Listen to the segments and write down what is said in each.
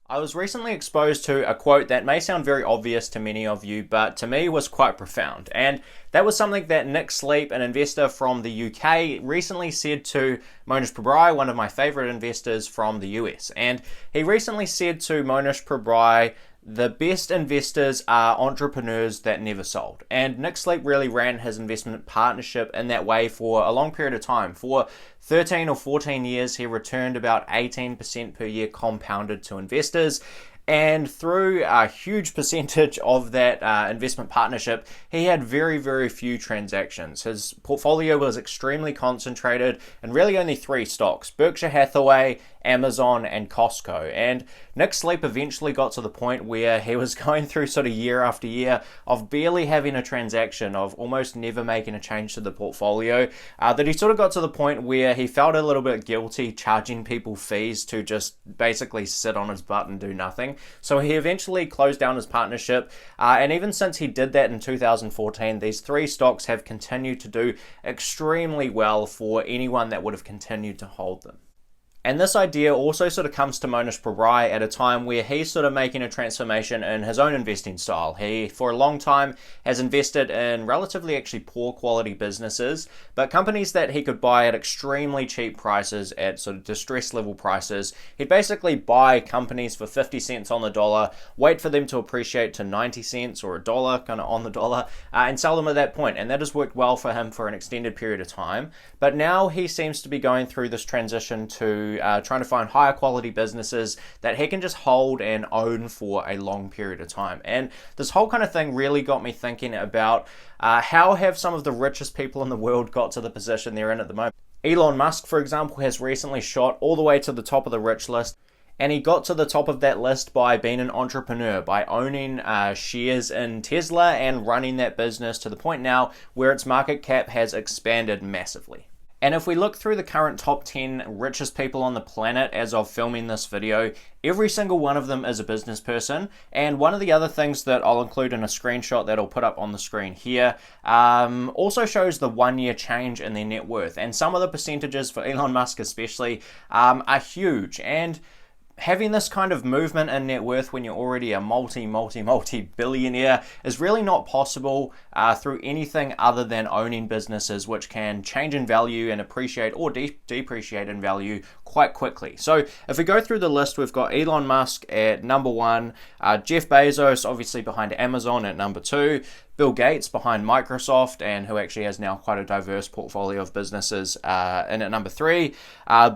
I was recently exposed to a quote that may sound very obvious to many of you, but to me was quite profound. And that was something that Nick Sleep, an investor from the UK, recently said to Monish Pabrai, one of my favorite investors from the US. And he recently said to Monish Pabrai, the best investors are entrepreneurs that never sold. And Nick Sleep really ran his investment partnership in that way for a long period of time. For 13 or 14 years, he returned about 18% per year compounded to investors. And through a huge percentage of that investment partnership, he had very, very few transactions. His portfolio was extremely concentrated and really only three stocks: Berkshire Hathaway, Amazon, and Costco. And Nick Sleep eventually got to the point where he was going through sort of year after year of barely having a transaction, of almost never making a change to the portfolio, that he sort of got to the point where he felt a little bit guilty charging people fees to just basically sit on his butt and do nothing. So he eventually closed down his partnership, and even since he did that in 2014, these three stocks have continued to do extremely well for anyone that would have continued to hold them. And this idea also sort of comes to Monish Pabrai at a time where he's sort of making a transformation in his own investing style. He, for a long time, has invested in relatively actually poor quality businesses, but companies that he could buy at extremely cheap prices, at sort of distress level prices. He'd basically buy companies for 50 cents on the dollar, wait for them to appreciate to 90 cents or a dollar, kind of on the dollar, and sell them at that point. And that has worked well for him for an extended period of time. But now he seems to be going through this transition to trying to find higher quality businesses that he can just hold and own for a long period of time. And this whole kind of thing really got me thinking about how have some of the richest people in the world got to the position they're in at the moment. Elon Musk, for example, has recently shot all the way to the top of the rich list. And he got to the top of that list by being an entrepreneur, by owning shares in Tesla and running that business to the point now where its market cap has expanded massively. And if we look through the current top 10 richest people on the planet as of filming this video, every single one of them is a business person. And one of the other things that I'll include in a screenshot that I'll put up on the screen here also shows the 1 year change in their net worth. And some of the percentages for Elon Musk especially are huge. And having this kind of movement in net worth when you're already a multi-billionaire is really not possible through anything other than owning businesses which can change in value and appreciate or depreciate in value quite quickly. So if we go through the list, we've got Elon Musk at number 1, Jeff Bezos obviously behind Amazon at number 2, Bill Gates behind Microsoft, and who actually has now quite a diverse portfolio of businesses in at number 3.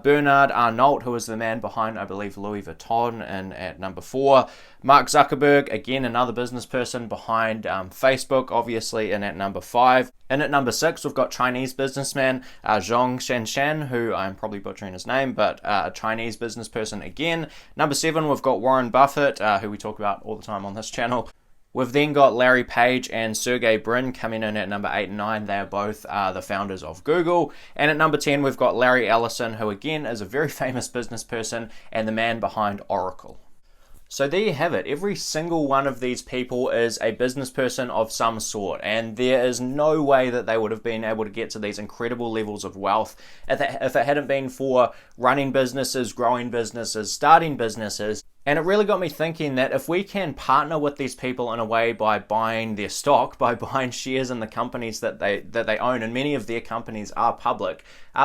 Bernard Arnault, who is the man behind, I believe, Louis Vuitton, and at number 4. Mark Zuckerberg, again, another business person behind Facebook, obviously, and at number 5. And at number 6, we've got Chinese businessman Zhong Shenshan, who I'm probably butchering his name, but a Chinese business person again. Number 7, we've got Warren Buffett, who we talk about all the time on this channel. We've then got Larry Page and Sergey Brin coming in at number 8 and 9. They are both the founders of Google. And at number 10, we've got Larry Ellison, who again is a very famous business person and the man behind Oracle. So there you have it. Every single one of these people is a business person of some sort, and there is no way that they would have been able to get to these incredible levels of wealth if it hadn't been for running businesses, growing businesses, starting businesses. And it really got me thinking that if we can partner with these people in a way by buying their stock, by buying shares in the companies that they own, and many of their companies are public,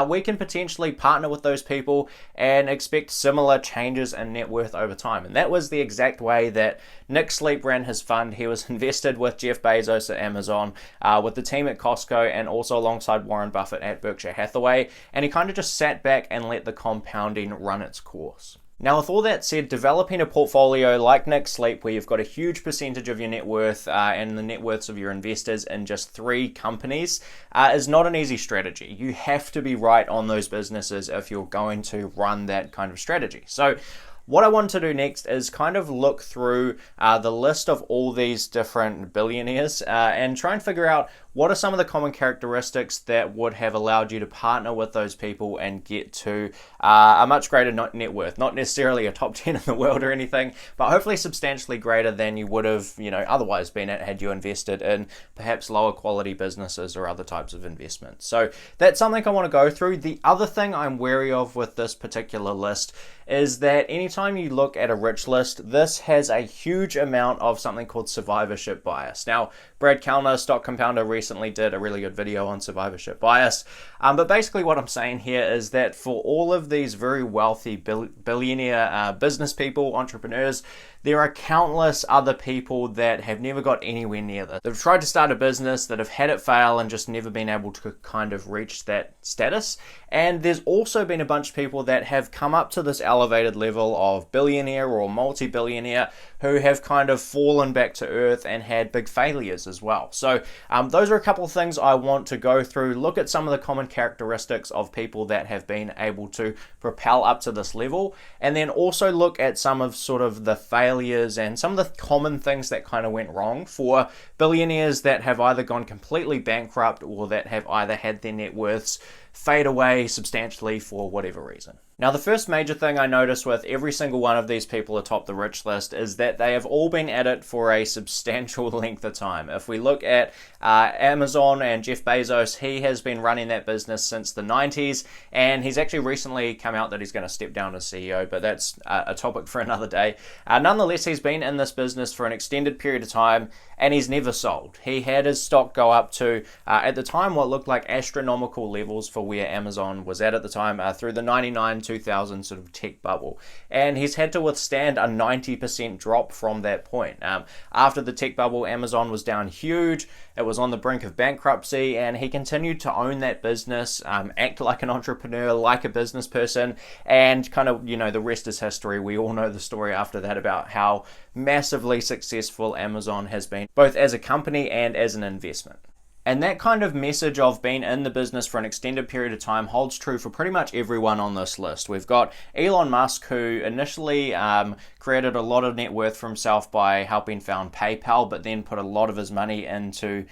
we can potentially partner with those people and expect similar changes in net worth over time. And that was the exact way that Nick Sleep ran his fund. He was invested with Jeff Bezos at Amazon, with the team at Costco, and also alongside Warren Buffett at Berkshire Hathaway. And he kind of just sat back and let the compounding run its course. Now, with all that said, developing a portfolio like Nick Sleep, where you've got a huge percentage of your net worth and the net worths of your investors in just 3 companies, is not an easy strategy. You have to be right on those businesses if you're going to run that kind of strategy. So what I want to do next is kind of look through the list of all these different billionaires and try and figure out what are some of the common characteristics that would have allowed you to partner with those people and get to a much greater net worth? Not necessarily a top 10 in the world or anything, but hopefully substantially greater than you would have, otherwise been at had you invested in perhaps lower quality businesses or other types of investments. So that's something I want to go through. The other thing I'm wary of with this particular list is that anytime you look at a rich list, this has a huge amount of something called survivorship bias. Now, Brad Kellner, stock compounder, recently did a really good video on survivorship bias. But basically what I'm saying here is that for all of these very wealthy billionaire business people, entrepreneurs, there are countless other people that have never got anywhere near this. They've tried to start a business, that have had it fail and just never been able to kind of reach that status. And there's also been a bunch of people that have come up to this elevated level of billionaire or multi-billionaire who have kind of fallen back to earth and had big failures as well. So those are a couple of things I want to go through, look at some of the common characteristics of people that have been able to propel up to this level, and then also look at some of sort of the failures and some of the common things that kind of went wrong for billionaires that have either gone completely bankrupt or that have either had their net worths fade away substantially for whatever reason. Now, the first major thing I notice with every single one of these people atop the rich list is that they have all been at it for a substantial length of time. If we look at Amazon and Jeff Bezos, he has been running that business since the 90s, and he's actually recently come out that he's going to step down as CEO, but that's a topic for another day. Nonetheless, he's been in this business for an extended period of time, and he's never sold. He had his stock go up to, at the time, what looked like astronomical levels for where Amazon was at the time, through the 2000 sort of tech bubble. And he's had to withstand a 90% drop from that point. After the tech bubble, Amazon was down huge. It was on the brink of bankruptcy, and he continued to own that business, act like an entrepreneur, like a business person, and kind of, the rest is history. We all know the story after that about how massively successful Amazon has been, both as a company and as an investment. And that kind of message of being in the business for an extended period of time holds true for pretty much everyone on this list. We've got Elon Musk, who initially created a lot of net worth for himself by helping found PayPal, but then put a lot of his money into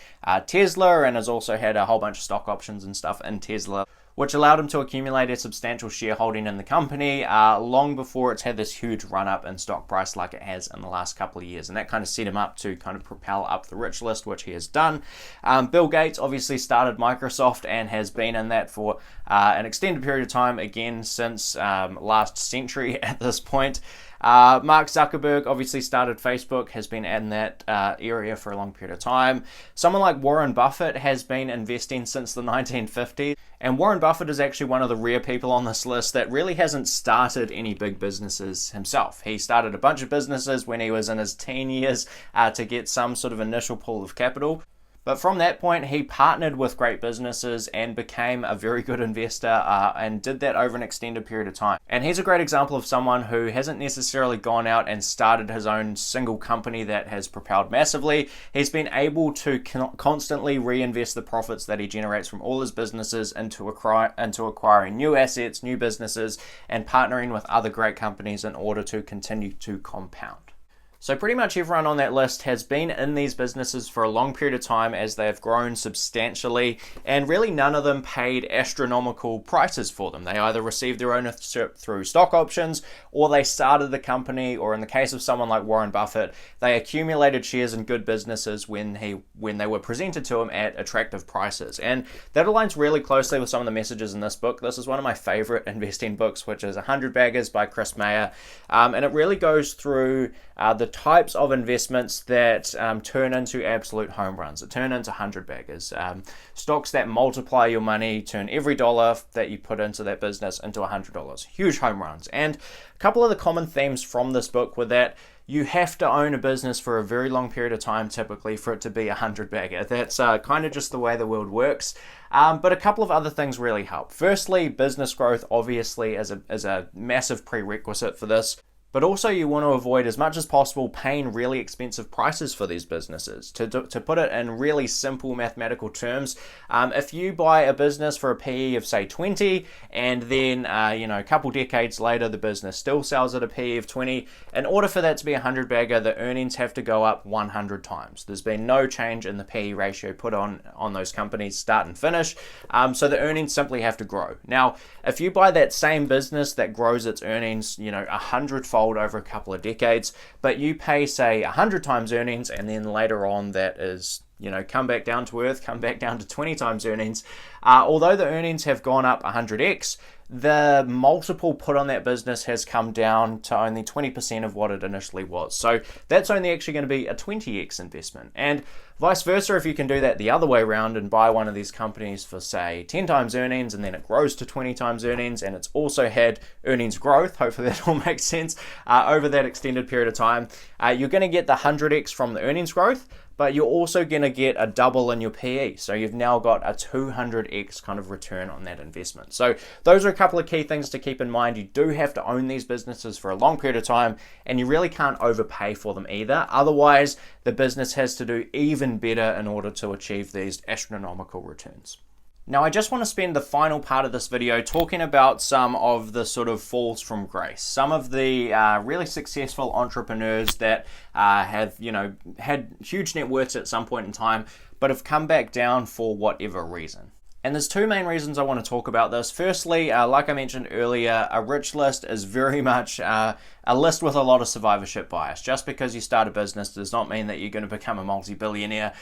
Tesla, and has also had a whole bunch of stock options and stuff in Tesla, which allowed him to accumulate a substantial shareholding in the company long before it's had this huge run up in stock price like it has in the last couple of years. And that kind of set him up to kind of propel up the rich list, which he has done. Bill Gates obviously started Microsoft and has been in that for an extended period of time, again, since last century at this point. Mark Zuckerberg obviously started Facebook, has been in that area for a long period of time. Someone like Warren Buffett has been investing since the 1950s. And Warren Buffett is actually one of the rare people on this list that really hasn't started any big businesses himself. He started a bunch of businesses when he was in his teen years to get some sort of initial pool of capital. But from that point, he partnered with great businesses and became a very good investor and did that over an extended period of time. And he's a great example of someone who hasn't necessarily gone out and started his own single company that has propelled massively. He's been able to constantly reinvest the profits that he generates from all his businesses into acquiring new assets, new businesses, and partnering with other great companies in order to continue to compound. So pretty much everyone on that list has been in these businesses for a long period of time as they have grown substantially, and really none of them paid astronomical prices for them. They either received their ownership through stock options, or they started the company, or in the case of someone like Warren Buffett, they accumulated shares in good businesses when they were presented to him at attractive prices. And that aligns really closely with some of the messages in this book. This is one of my favorite investing books, which is 100 Baggers by Chris Mayer, and it really goes through the types of investments that turn into absolute home runs, that turn into 100 baggers. Stocks that multiply your money, turn every dollar that you put into that business into $100. Huge home runs. And a couple of the common themes from this book were that you have to own a business for a very long period of time, typically, for it to be a 100 bagger. That's kind of just the way the world works. But a couple of other things really help. Firstly, business growth obviously is a massive prerequisite for this. but also you want to avoid as much as possible paying really expensive prices for these businesses. To put it in really simple mathematical terms, if you buy a business for a PE of say 20, and then a couple decades later the business still sells at a PE of 20, in order for that to be a 100 bagger, the earnings have to go up 100 times. There's been no change in the PE ratio put on those companies start and finish, so the earnings simply have to grow. Now, if you buy that same business that grows its earnings 100-fold over a couple of decades, but you pay say 100 times earnings, and then later on that is come back down to earth, come back down to 20 times earnings, although the earnings have gone up 100x, the multiple put on that business has come down to only 20% of what it initially was. So that's only actually going to be a 20x investment. And vice versa, if you can do that the other way around and buy one of these companies for say 10 times earnings, and then it grows to 20 times earnings, and it's also had earnings growth, hopefully that all makes sense, over that extended period of time, you're going to get the 100x from the earnings growth, but you're also going to get a double in your PE. So you've now got a 200x kind of return on that investment. So those are a couple of key things to keep in mind. You do have to own these businesses for a long period of time, and you really can't overpay for them either. Otherwise, the business has to do even better in order to achieve these astronomical returns. Now, I just want to spend the final part of this video talking about some of the sort of falls from grace. Some of the really successful entrepreneurs that have, had huge net worths at some point in time, but have come back down for whatever reason. And there's two main reasons I want to talk about this. Firstly, like I mentioned earlier, a rich list is very much a list with a lot of survivorship bias. Just because you start a business does not mean that you're going to become a multi-billionaire.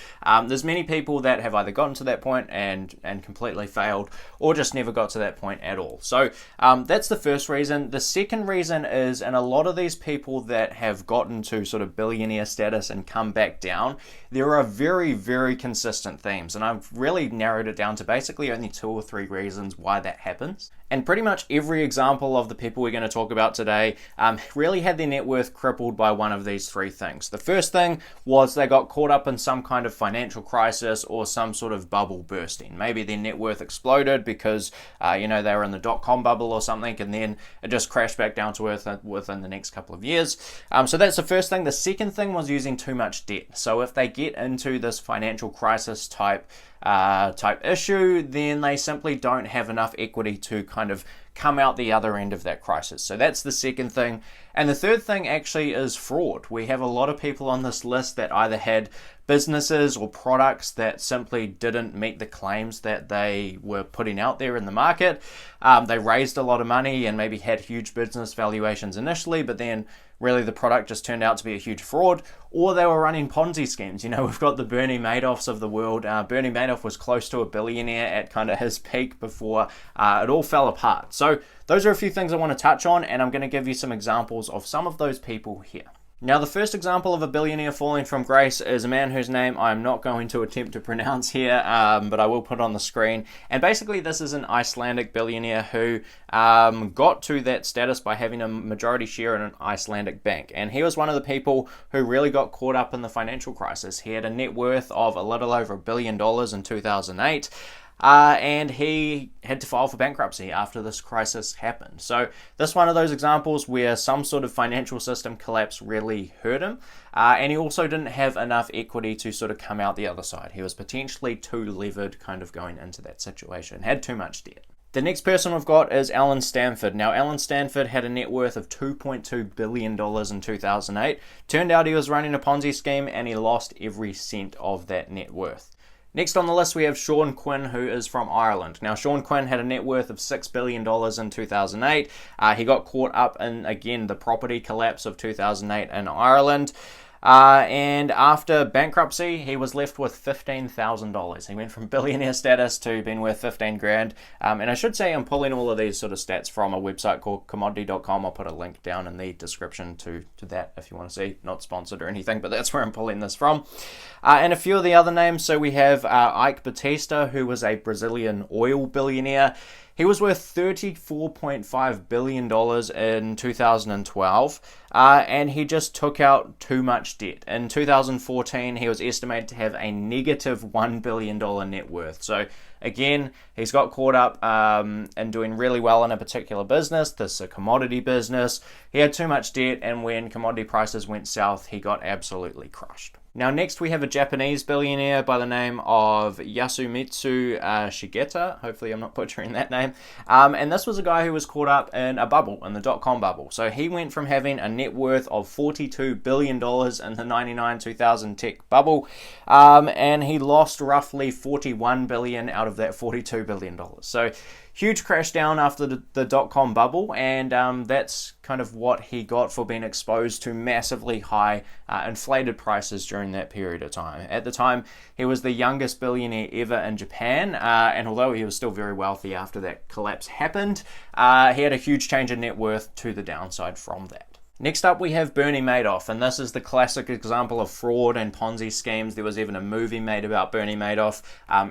There's many people that have either gotten to that point and completely failed, or just never got to that point at all. So that's the first reason. The second reason is, and a lot of these people that have gotten to sort of billionaire status and come back down, there are very, very consistent themes. And I've really narrowed it down to basically only 2 or 3 reasons why that happens. And pretty much every example of the people we're going to talk about today really had their net worth crippled by one of these 3 things. The first thing was they got caught up in some kind of financial crisis or some sort of bubble bursting. Maybe their net worth exploded because they were in the dot-com bubble or something, and then it just crashed back down to earth within the next couple of years. So that's the first thing. The second thing was using too much debt. So if they get into this financial crisis type issue, then they simply don't have enough equity to kind of come out the other end of that crisis. So that's the second thing. And the third thing actually is fraud. We have a lot of people on this list that either had businesses or products that simply didn't meet the claims that they were putting out there in the market. They raised a lot of money and maybe had huge business valuations initially, but then really the product just turned out to be a huge fraud, or they were running Ponzi schemes. We've got the Bernie Madoffs of the world. Bernie Madoff was close to a billionaire at kind of his peak before it all fell apart. So those are a few things I want to touch on, and I'm going to give you some examples of some of those people here. Now, the first example of a billionaire falling from grace is a man whose name I'm not going to attempt to pronounce here, but I will put on the screen. And basically, this is an Icelandic billionaire who got to that status by having a majority share in an Icelandic bank. And he was one of the people who really got caught up in the financial crisis. He had a net worth of a little over $1 billion in 2008. And he had to file for bankruptcy after this crisis happened. So this is one of those examples where some sort of financial system collapse really hurt him. And he also didn't have enough equity to sort of come out the other side. He was potentially too levered kind of going into that situation, had too much debt. The next person we've got is Alan Stanford. Now, Alan Stanford had a net worth of $2.2 billion in 2008. Turned out he was running a Ponzi scheme, and he lost every cent of that net worth. Next on the list, we have Sean Quinn, who is from Ireland. Now, Sean Quinn had a net worth of $6 billion in 2008. He got caught up in, again, the property collapse of 2008 in Ireland. And after bankruptcy, he was left with $15,000. He went from billionaire status to being worth 15 grand. And I should say I'm pulling all of these sort of stats from a website called commodity.com. I'll put a link down in the description to that if you want to see. Not sponsored or anything, but that's where I'm pulling this from. And a few of the other names. So we have Ike Batista, who was a Brazilian oil billionaire. He was worth $34.5 billion in 2012, and he just took out too much much debt. In 2014, he was estimated to have a negative $1 billion net worth. So again, he's got caught up in doing really well in a particular business. This is a commodity business. He had too much debt, and when commodity prices went south, he got absolutely crushed. Now next we have a Japanese billionaire by the name of Yasumitsu Shigeta. Hopefully I'm not butchering that name. And this was a guy who was caught up in a bubble, in the dot-com bubble. So he went from having a net worth of $42 billion in the 99-2000 tech bubble, and he lost roughly $41 billion out of that $42 billion. So huge crash down after the dot-com bubble, and that's kind of what he got for being exposed to massively high inflated prices during that period of time. At the time, he was the youngest billionaire ever in Japan, and although he was still very wealthy after that collapse happened, he had a huge change in net worth to the downside from that. Next up, we have Bernie Madoff, and this is the classic example of fraud and Ponzi schemes. There was even a movie made about Bernie Madoff,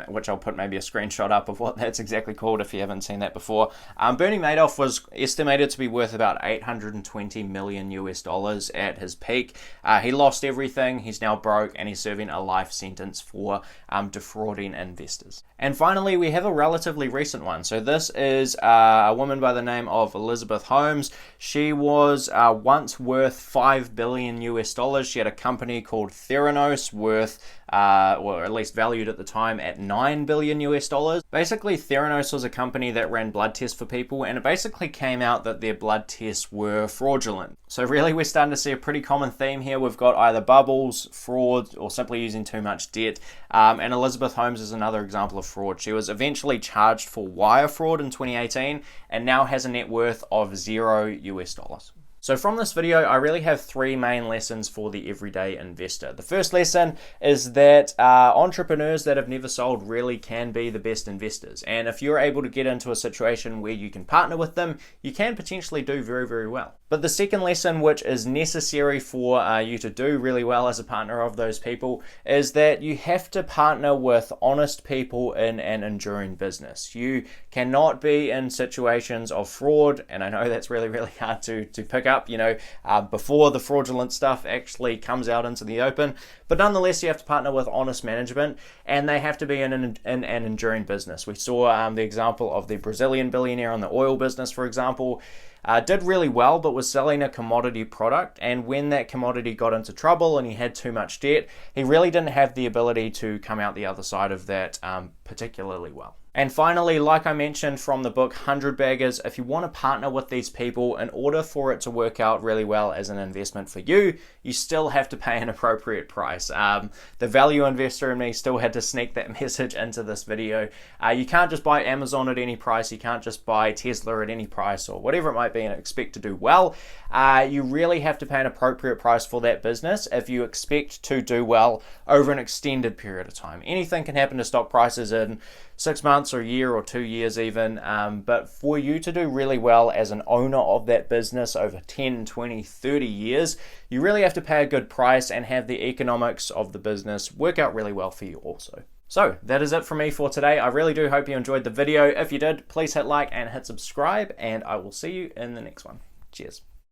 which I'll put maybe a screenshot up of what that's exactly called if you haven't seen that before. Bernie Madoff was estimated to be worth about $820 million US at his peak. He lost everything, he's now broke, and he's serving a life sentence for defrauding investors. And finally, we have a relatively recent one. So this is a woman by the name of Elizabeth Holmes. She was once worth $5 billion US. She had a company called Theranos worth, or at least valued at the time at $9 billion US. Basically, Theranos was a company that ran blood tests for people, and it basically came out that their blood tests were fraudulent. So really, we're starting to see a pretty common theme here. We've got either bubbles, fraud, or simply using too much debt. And Elizabeth Holmes is another example of fraud. She was eventually charged for wire fraud in 2018 and now has a net worth of $0 US. So from this video, I really have three main lessons for the everyday investor. The first lesson is that entrepreneurs that have never sold really can be the best investors. And if you're able to get into a situation where you can partner with them, you can potentially do very, very well. But the second lesson, which is necessary for you to do really well as a partner of those people, is that you have to partner with honest people in an enduring business. You cannot be in situations of fraud, and I know that's really, really hard to pick up, before the fraudulent stuff actually comes out into the open. But nonetheless, you have to partner with honest management, and they have to be in an enduring business. We saw the example of the Brazilian billionaire in the oil business, for example. Did really well, but was selling a commodity product, and when that commodity got into trouble and he had too much debt, he really didn't have the ability to come out the other side of that particularly well. And finally, like I mentioned from the book 100 Baggers, if you want to partner with these people, in order for it to work out really well as an investment for you, you still have to pay an appropriate price. The value investor in me still had to sneak that message into this video. You can't just buy Amazon at any price. You can't just buy Tesla at any price or whatever it might be and expect to do well. You really have to pay an appropriate price for that business if you expect to do well over an extended period of time. Anything can happen to stock prices in 6 months or a year or 2 years even, but for you to do really well as an owner of that business over 10, 20, 30 years, you really have to pay a good price and have the economics of the business work out really well for you also. So that is it from me for today. I really do hope you enjoyed the video. If you did, please hit like and hit subscribe, and I will see you in the next one. Cheers.